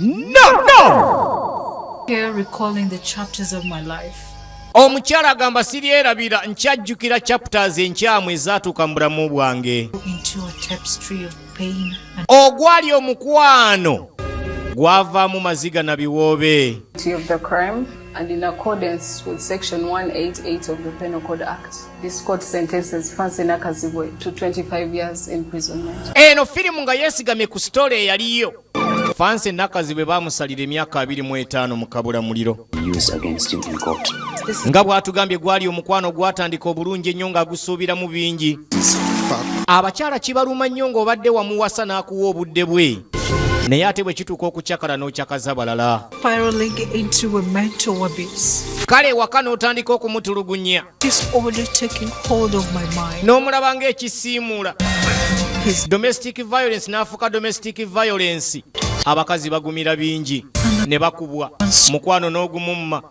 No! Here recalling the chapters of my life. Omukyala agamba siryerabira nkyajjukira chapters enkyamu ezaatuuka mu bulamu bwange. Into a tapestry of pain and ogwali omukwano gwavaamu maziga na biwoobe. Of the crime and in accordance with section 188 of the Penal Code Act, this court sentences Fancy Nakazibwe to 25 years imprisonment. Eno firimu nga yeesigamye ku story eyaliyo. Fancy Nakazibwe baamusalira emyaka 25 mu kabulamuliro. Nga bw'atugambye gwali omukwano gwatandika obulungi ennyo ng'agusuubiramu bingi. Abakyala kibaluma nnyo ng'obadde wamuwasa n'akuwa obudde bwe. Naye ate bwe kituuka okucakala n'okyakaza balala. spiraling into a mental abuse. Kale waka n'otandika okumutulugunya. Disorder taking hold of my mind. N'omulaba ng'ekisiimuula. Domestic violence n'afuuka domestic violence. Abakazi bagumira bingi ne bakubwa mukwano n'ogumumma.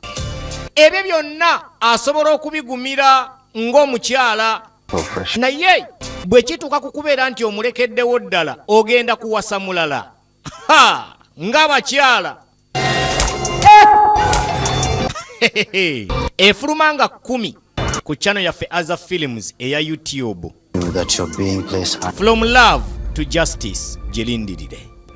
Ebyo byonna asobola okubigumira ng'omukyala. Naye bwe kituuka ku kubeera nti omulekeddewo ddala ogenda kuwasa mulala. Ng'abakyala efuluma nga 10 ku channel yaffe Azza Films eya YouTube. From love to justice, jilindirire.